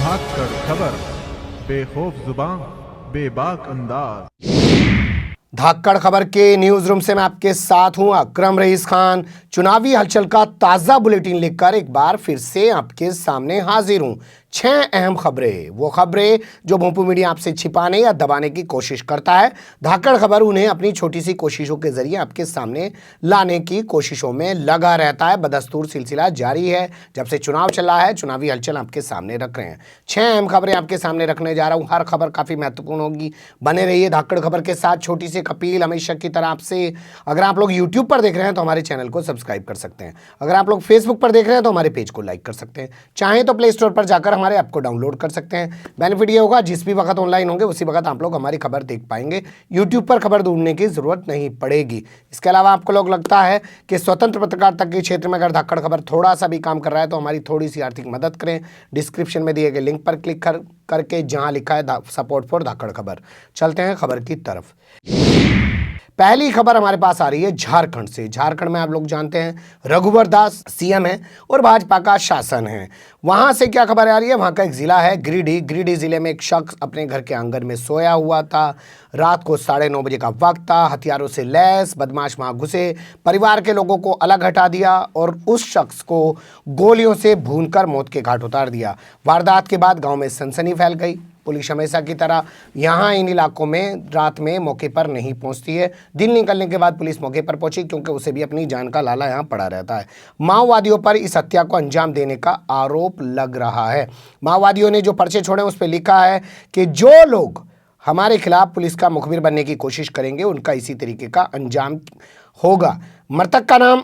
धाकड़ खबर, बेखौफ जुबान, बेबाक अंदाज। धाकड़ खबर के न्यूज रूम से मैं आपके साथ हूं अकरम रईस खान। चुनावी हलचल का ताजा बुलेटिन लेकर एक बार फिर से आपके सामने हाजिर हूं। 6 अहम खबरें, वो खबरें जो भोंपू मीडिया आपसे छिपाने या दबाने की कोशिश करता है। धाकड़ खबर उन्हें अपनी छोटी सी कोशिशों के जरिए आपके सामने लाने की कोशिशों में लगा रहता है। बदस्तूर सिलसिला जारी है। जब से चुनाव चल रहा है, चुनावी हलचल आपके सामने रख रहे हैं। 6 अहम खबरें आपके सामने रखने जा रहा हूं। हर खबर काफी महत्वपूर्ण होगी, बने रहिए धाकड़ खबर के साथ। छोटी सी अपील हमेशा की तरह आपसे, अगर आप लोग यूट्यूब पर देख रहे हैं तो हमारे चैनल को सब्सक्राइब कर सकते हैं। अगर आप लोग फेसबुक पर देख रहे हैं तो हमारे पेज को लाइक कर सकते हैं। चाहें तो प्ले स्टोर पर जाकर हमारे ऐप को डाउनलोड कर सकते हैं। बेनिफिट ये होगा, जिस भी वक्त ऑनलाइन होंगे उसी वक्त आप लोग हमारी खबर देख पाएंगे। यूट्यूब पर खबर ढूंढने की जरूरत नहीं पड़ेगी। इसके अलावा आपको लोग लगता है कि स्वतंत्र पत्रकारिता के क्षेत्र में अगर धाकड़ खबर थोड़ा सा भी काम कर रहा है तो हमारी थोड़ी सी आर्थिक मदद करें। डिस्क्रिप्शन में दिए गए लिंक पर क्लिक करके जहां लिखा है सपोर्ट फॉर धाकड़ खबर। चलते हैं खबर की तरफ। पहली खबर हमारे पास आ रही है झारखंड से। झारखंड में आप लोग जानते हैं रघुवर दास सीएम है और भाजपा का शासन है। वहां से क्या खबर आ रही है, वहां का एक जिला है गिरिडीह। गिरिडीह जिले में एक शख्स अपने घर के आंगन में सोया हुआ था। रात को 9:30 बजे का वक्त था। हथियारों से लैस बदमाश वहां घुसे, परिवार के लोगों को अलग हटा दिया और उस शख्स को गोलियों से भूनकर मौत के घाट उतार दिया। वारदात के बाद गांव में सनसनी फैल गई। पुलिस हमेशा की तरह यहाँ इन इलाकों में रात में मौके पर नहीं पहुँचती है। दिन निकलने के बाद पुलिस मौके पर पहुंची, क्योंकि उसे भी अपनी जान का लाला यहाँ पड़ा रहता है। माओवादियों पर इस हत्या को अंजाम देने का आरोप लग रहा है। माओवादियों ने जो पर्चे छोड़े उस पर लिखा है कि जो लोग हमारे खिलाफ पुलिस का मुखबिर बनने की कोशिश करेंगे उनका इसी तरीके का अंजाम होगा। मृतक का नाम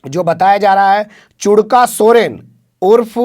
जो बताया जा रहा है चुड़का सोरेन उर्फ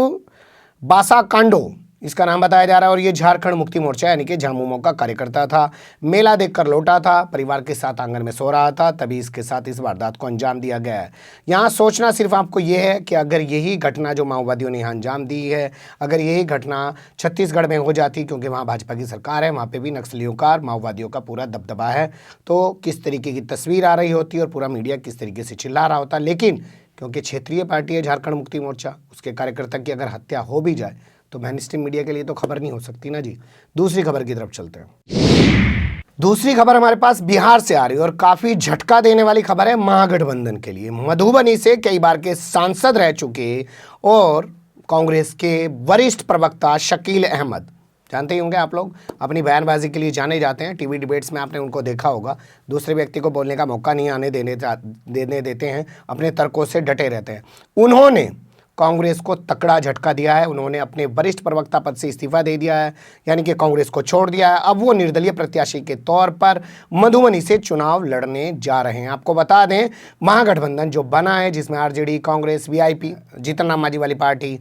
बासा कांडो, इसका नाम बताया जा रहा है। और ये झारखंड मुक्ति मोर्चा यानी कि झामुमो का कार्यकर्ता था। मेला देखकर लौटा था, परिवार के साथ आंगन में सो रहा था, तभी इसके साथ इस वारदात को अंजाम दिया गया है। यहाँ सोचना सिर्फ आपको ये है कि अगर यही घटना जो माओवादियों ने यहाँ अंजाम दी है, अगर यही घटना छत्तीसगढ़ में हो जाती, क्योंकि वहाँ भाजपा की सरकार है, वहाँ पर भी नक्सलियों का माओवादियों का पूरा दबदबा है, तो किस तरीके की तस्वीर आ रही होती और पूरा मीडिया किस तरीके से चिल्ला रहा होता। लेकिन क्योंकि क्षेत्रीय पार्टी है झारखंड मुक्ति मोर्चा, उसके कार्यकर्ता की अगर हत्या हो भी जाए तो मेन स्ट्रीम मीडिया के लिए तो खबर नहीं हो सकती ना जी। दूसरी खबर की तरफ चलते हैं। दूसरी खबर हमारे पास बिहार से आ रही है और काफी झटका देने वाली खबर है महागठबंधन के लिए। मधुबनी से कई बार के सांसद रह चुके और कांग्रेस के वरिष्ठ प्रवक्ता शकील अहमद, जानते ही होंगे आप लोग, अपनी बयानबाजी के लिए जाने जाते हैं। टीवी डिबेट्स में आपने उनको देखा होगा, दूसरे व्यक्ति को बोलने का मौका नहीं आने देने देते हैं, अपने तर्कों से डटे रहते हैं। उन्होंने कांग्रेस को तकड़ा झटका दिया है। उन्होंने अपने वरिष्ठ प्रवक्ता पद से इस्तीफा दे दिया है, यानी कि कांग्रेस को छोड़ दिया है। अब वो निर्दलीय प्रत्याशी के तौर पर मधुबनी से चुनाव लड़ने जा रहे हैं। आपको बता दें, महागठबंधन जो बना है, जिसमें आरजेडी, कांग्रेस, वीआईपी, जीतन राम मांझी वाली पार्टी,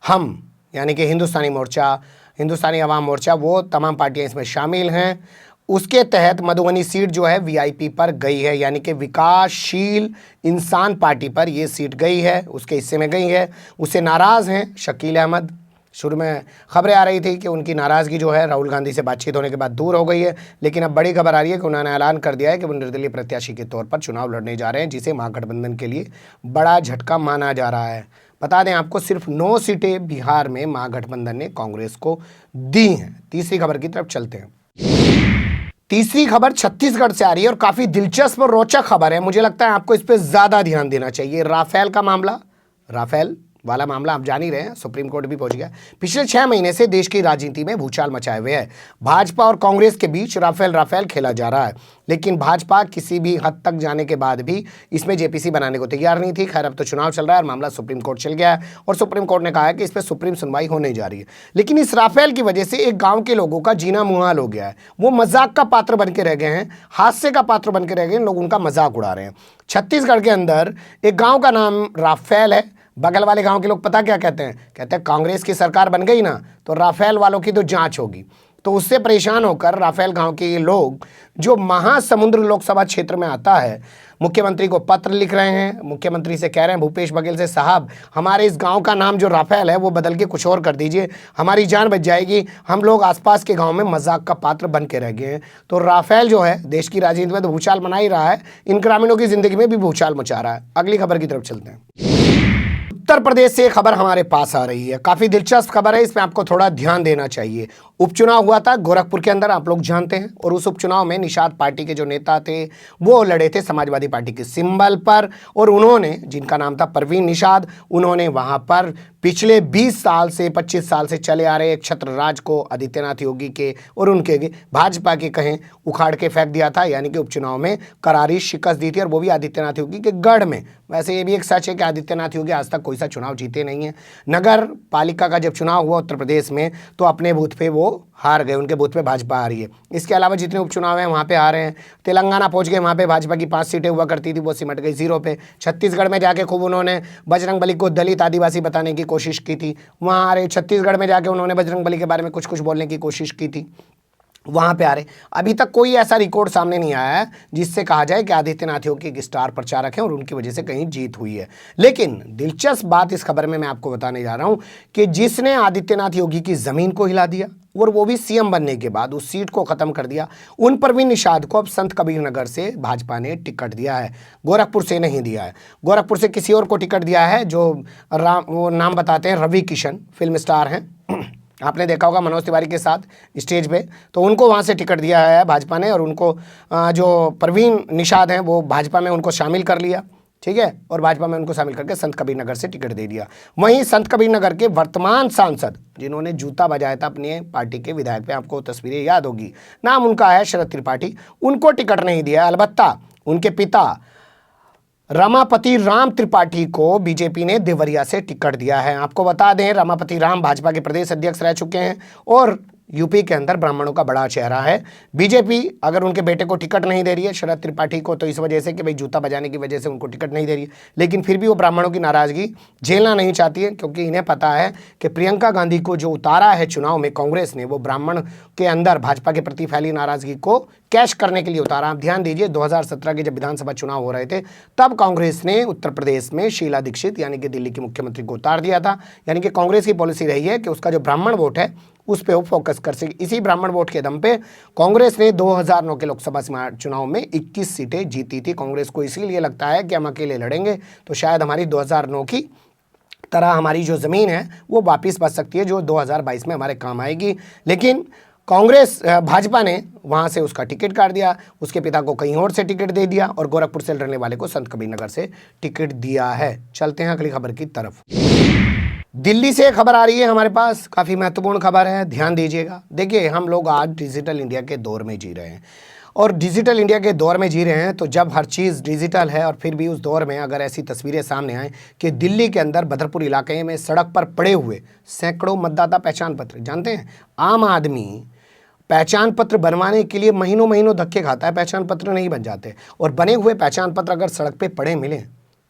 हम यानी कि हिंदुस्तानी मोर्चा, हिंदुस्तानी अवाम मोर्चा, वो तमाम पार्टियां इसमें शामिल हैं। उसके तहत मधुबनी सीट जो है वीआईपी पर गई है, यानी कि विकासशील इंसान पार्टी पर ये सीट गई है, उसके हिस्से में गई है। उससे नाराज़ हैं शकील अहमद। शुरू में खबरें आ रही थी कि उनकी नाराज़गी जो है राहुल गांधी से बातचीत होने के बाद दूर हो गई है, लेकिन अब बड़ी खबर आ रही है कि उन्होंने ऐलान कर दिया है कि वो निर्दलीय प्रत्याशी के तौर पर चुनाव लड़ने जा रहे हैं, जिसे महागठबंधन के लिए बड़ा झटका माना जा रहा है। बता दें आपको, सिर्फ 9 सीटें बिहार में महागठबंधन ने कांग्रेस को दी हैं। तीसरी खबर की तरफ चलते हैं। तीसरी खबर छत्तीसगढ़ से आ रही है और काफी दिलचस्प और रोचक खबर है। मुझे लगता है आपको इस पे ज्यादा ध्यान देना चाहिए। राफेल का मामला, राफेल वाला मामला आप जान ही रहे हैं, सुप्रीम कोर्ट भी पहुंच गया। पिछले 6 महीने से देश की राजनीति में भूचाल मचाए हुए है। भाजपा और कांग्रेस के बीच राफेल खेला जा रहा है, लेकिन भाजपा किसी भी हद तक जाने के बाद भी इसमें जेपीसी बनाने को तैयार नहीं थी। खैर, अब तो चुनाव चल रहा है और मामला सुप्रीम कोर्ट चल गया है और सुप्रीम कोर्ट ने कहा है कि इस पर सुप्रीम सुनवाई होने जा रही है। लेकिन इस राफेल की वजह से एक गाँव के लोगों का जीना मुहाल हो गया है। वो मजाक का पात्र बन के रह गए हैं, हास्य का पात्र बन के रह गए हैं, लोग उनका मजाक उड़ा रहे हैं। छत्तीसगढ़ के अंदर एक गाँव का नाम राफेल है। बगल वाले गांव के लोग पता क्या कहते हैं, कहते हैं कांग्रेस की सरकार बन गई ना तो राफेल वालों की तो जांच होगी। तो उससे परेशान होकर राफेल गांव के ये लोग, जो महासमुंद लोकसभा क्षेत्र में आता है, मुख्यमंत्री को पत्र लिख रहे हैं। मुख्यमंत्री से कह रहे हैं भूपेश बघेल से, साहब हमारे इस गांव का नाम जो राफेल है वो बदल के कुछ और कर दीजिए, हमारी जान बच जाएगी। हम लोग आसपास के गांव में मजाक का पात्र बन के रह गए हैं। तो राफेल जो है देश की राजनीति में तो भूचाल मना ही रहा है, इन ग्रामीणों की जिंदगी में भी भूचाल मचा रहा है। अगली खबर की तरफ चलते हैं। उत्तर प्रदेश से खबर हमारे पास आ रही है, काफी दिलचस्प खबर है, इसमें आपको थोड़ा ध्यान देना चाहिए। उपचुनाव हुआ था गोरखपुर के अंदर, आप लोग जानते हैं, और उस उपचुनाव में निषाद पार्टी के जो नेता थे वो लड़े थे समाजवादी पार्टी के सिंबल पर, और उन्होंने, जिनका नाम था परवीन निषाद, उन्होंने वहां पर पिछले 20 साल से 25 साल से चले आ रहे एक छत्र राज को आदित्यनाथ योगी के और उनके भाजपा के कहें उखाड़ के फेंक दिया था, यानी कि उपचुनाव में करारी शिकस्त दी थी, और वो भी आदित्यनाथ योगी के गढ़ में। वैसे ये भी एक सच है कि आदित्यनाथ योगी आज तक कोई सा चुनाव जीते नहीं है। नगर पालिका का जब चुनाव हुआ उत्तर प्रदेश में तो अपने बूथ पे वो हार गए, उनके बूथ पे भाजपा आ रही है। इसके अलावा जितने उपचुनाव हैं वहाँ पे हारे हैं। तेलंगाना पहुँच गए, वहाँ पे भाजपा की 5 सीटें हुआ करती थी, वो सिमट गई 0 पे। छत्तीसगढ़ में जाके खूब उन्होंने बजरंगबली को दलित आदिवासी बताने की कोशिश की थी, वहाँ आ रहे। छत्तीसगढ़ में जाके उन्होंने बजरंगबली के बारे में कुछ कुछ बोलने की कोशिश की थी, वहाँ पे आ रहे। अभी तक कोई ऐसा रिकॉर्ड सामने नहीं आया है जिससे कहा जाए कि आदित्यनाथ योगी एक स्टार प्रचारक हैं और उनकी वजह से कहीं जीत हुई है। लेकिन दिलचस्प बात इस खबर में मैं आपको बताने जा रहा हूँ कि जिसने आदित्यनाथ योगी की ज़मीन को हिला दिया और वो भी सीएम बनने के बाद उस सीट को ख़त्म कर दिया, उन परवीन निषाद को अब संत कबीर नगर से भाजपा ने टिकट दिया है, गोरखपुर से नहीं दिया है। गोरखपुर से किसी और को टिकट दिया है, जो वो नाम बताते हैं रवि किशन, फिल्म स्टार हैं, आपने देखा होगा मनोज तिवारी के साथ स्टेज पे, तो उनको वहाँ से टिकट दिया है भाजपा ने, और उनको जो परवीन निषाद हैं वो भाजपा में उनको शामिल कर लिया, ठीक है, और भाजपा में उनको शामिल करके संत कबीर नगर से टिकट दे दिया। वहीं संत कबीर नगर के वर्तमान सांसद जिन्होंने जूता बजाया था अपने पार्टी के विधायक पे, आपको तस्वीरें याद होगी, नाम उनका है शरद त्रिपाठी, उनको टिकट नहीं दिया। अलबत्ता उनके पिता रमापति राम त्रिपाठी को बीजेपी ने देवरिया से टिकट दिया है। आपको बता दें, रमापति राम भाजपा के प्रदेश अध्यक्ष रह चुके हैं और यूपी के अंदर ब्राह्मणों का बड़ा चेहरा है। बीजेपी अगर उनके बेटे को टिकट नहीं दे रही है शरद त्रिपाठी को, तो इस वजह से कि भाई जूता बजाने की वजह से उनको टिकट नहीं दे रही है, लेकिन फिर भी वो ब्राह्मणों की नाराजगी झेलना नहीं चाहती है, क्योंकि इन्हें पता है कि प्रियंका गांधी को जो उतारा है चुनाव में कांग्रेस ने, वो ब्राह्मण के अंदर भाजपा के प्रति फैली नाराजगी को कैश करने के लिए उतारा। आप ध्यान दीजिए, 2017 के जब विधानसभा चुनाव हो रहे थे तब कांग्रेस ने उत्तर प्रदेश में शीला दीक्षित यानी कि दिल्ली की मुख्यमंत्री को उतार दिया था। यानी कि कांग्रेस की पॉलिसी रही है कि उसका जो ब्राह्मण वोट है उस पे वो फोकस कर सके। इसी ब्राह्मण वोट के दम पे कांग्रेस ने 2009 के लोकसभा चुनाव में 21 सीटें जीती थी। कांग्रेस को इसीलिए लगता है कि हम अकेले लड़ेंगे तो शायद हमारी 2009 की तरह हमारी जो ज़मीन है वो वापस बच सकती है, जो 2022 में हमारे काम आएगी। लेकिन कांग्रेस भाजपा ने वहाँ से उसका टिकट काट दिया, उसके पिता को कहीं और से टिकट दे दिया और गोरखपुर से लड़ने वाले को संत कबीर नगर से टिकट दिया है। चलते हैं अगली खबर की तरफ। दिल्ली से खबर आ रही है हमारे पास, काफ़ी महत्वपूर्ण खबर है, ध्यान दीजिएगा। देखिए, हम लोग आज डिजिटल इंडिया के दौर में जी रहे हैं, और डिजिटल इंडिया के दौर में जी रहे हैं तो जब हर चीज़ डिजिटल है और फिर भी उस दौर में अगर ऐसी तस्वीरें सामने आएँ कि दिल्ली के अंदर बदरपुर इलाके में सड़क पर पड़े हुए सैकड़ों मतदाता पहचान पत्र, जानते हैं आम आदमी पहचान पत्र बनवाने के लिए महीनों महीनों धक्के खाता है, पहचान पत्र नहीं बन जाते, और बने हुए पहचान पत्र अगर सड़क पे पड़े मिलें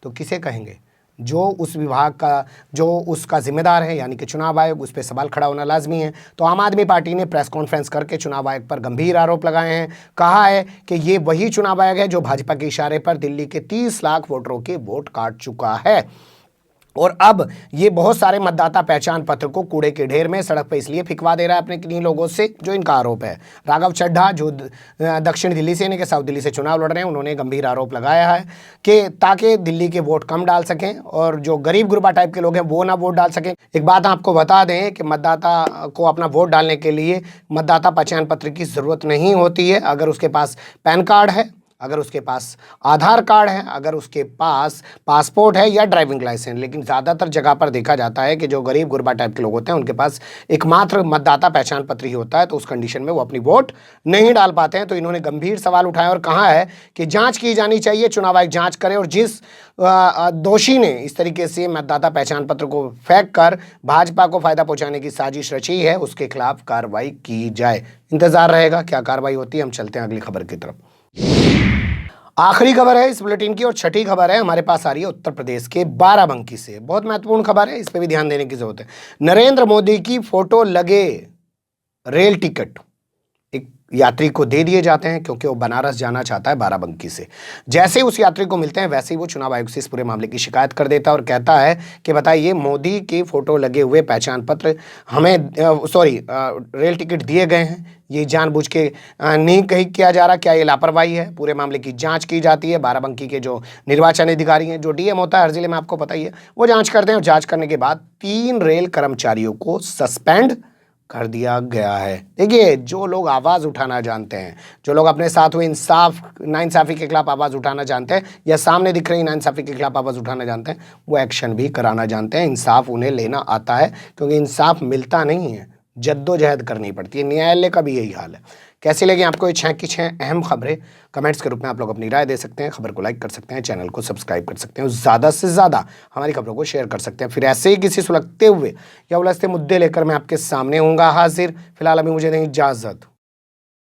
तो किसे कहेंगे? जो उस विभाग का, जो उसका जिम्मेदार है यानी कि चुनाव आयोग, उस पर सवाल खड़ा होना लाजमी है। तो आम आदमी पार्टी ने प्रेस कॉन्फ्रेंस करके चुनाव आयोग पर गंभीर आरोप लगाए हैं। कहा है कि ये वही चुनाव आयोग है जो भाजपा के इशारे पर दिल्ली के 30 लाख वोटरों के वोट काट चुका है, और अब ये बहुत सारे मतदाता पहचान पत्र को कूड़े के ढेर में सड़क पर इसलिए फिकवा दे रहा है अपने किन्हीं लोगों से, जो इनका आरोप है। राघव चड्ढा जो दक्षिण दिल्ली से यानी कि साउथ दिल्ली से चुनाव लड़ रहे हैं, उन्होंने गंभीर आरोप लगाया है कि ताकि दिल्ली के वोट कम डाल सकें और जो गरीब गुरबा टाइप के लोग हैं वो ना वोट डाल सकें। एक बात आपको बता दें कि मतदाता को अपना वोट डालने के लिए मतदाता पहचान पत्र की ज़रूरत नहीं होती है। अगर उसके पास पैन कार्ड है, अगर उसके पास आधार कार्ड है, अगर उसके पास पासपोर्ट है या ड्राइविंग लाइसेंस। लेकिन ज़्यादातर जगह पर देखा जाता है कि जो गरीब गुरबा टाइप के लोग होते हैं उनके पास एकमात्र मतदाता पहचान पत्र ही होता है, तो उस कंडीशन में वो अपनी वोट नहीं डाल पाते हैं। तो इन्होंने गंभीर सवाल उठाए और कहा है कि जांच की जानी चाहिए, चुनाव आयोग जांच करे, और जिस दोषी ने इस तरीके से मतदाता पहचान पत्र को फेंक कर भाजपा को फायदा पहुँचाने की साजिश रची है उसके खिलाफ कार्रवाई की जाए। इंतजार रहेगा क्या कार्रवाई होती है। हम चलते हैं अगली खबर की तरफ। आखिरी खबर है इस बुलेटिन की और छठी खबर है हमारे पास आ रही है उत्तर प्रदेश के बाराबंकी से। बहुत महत्वपूर्ण खबर है, इस पर भी ध्यान देने की जरूरत है। नरेंद्र मोदी की फोटो लगे रेल टिकट, एक यात्री को दे दिए जाते हैं क्योंकि वो बनारस जाना चाहता है बाराबंकी से। जैसे ही उस यात्री को मिलते हैं वैसे ही वो चुनाव आयोग से इस पूरे मामले की शिकायत कर देता है और कहता है कि बताइए, मोदी की फोटो लगे हुए पहचान पत्र हमें रेल टिकट दिए गए हैं, ये जानबूझ के नहीं कहीं किया जा रहा, क्या ये लापरवाही है? पूरे मामले की जांच की जाती है। बाराबंकी के जो निर्वाचन अधिकारी हैं, जो डीएम होता है हर जिले में, आपको पता ही है, वो जांच करते हैं और जांच करने के बाद 3 रेल कर्मचारियों को सस्पेंड कर दिया गया है। देखिए, जो लोग आवाज़ उठाना जानते हैं, जो लोग अपने साथ हुए नाइंसाफ़ी के खिलाफ आवाज़ उठाना जानते हैं या सामने दिख रही नाइंसाफ़ी के खिलाफ आवाज़ उठाना जानते हैं, वो एक्शन भी कराना जानते हैं। इंसाफ उन्हें लेना आता है क्योंकि इंसाफ मिलता नहीं है, जद्दोजहद करनी पड़ती है। न्यायालय का भी यही हाल है। कैसी लगी आपको ये 6 की 6 अहम खबरें? कमेंट्स के रूप में आप लोग अपनी राय दे सकते हैं। खबर को लाइक कर सकते हैं, चैनल को सब्सक्राइब कर सकते हैं, ज़्यादा से ज़्यादा हमारी खबरों को शेयर कर सकते हैं। फिर ऐसे ही किसी सुलगते हुए या उलझते मुद्दे लेकर मैं आपके सामने होऊंगा हाजिर। फिलहाल अभी मुझे दें इजाज़त।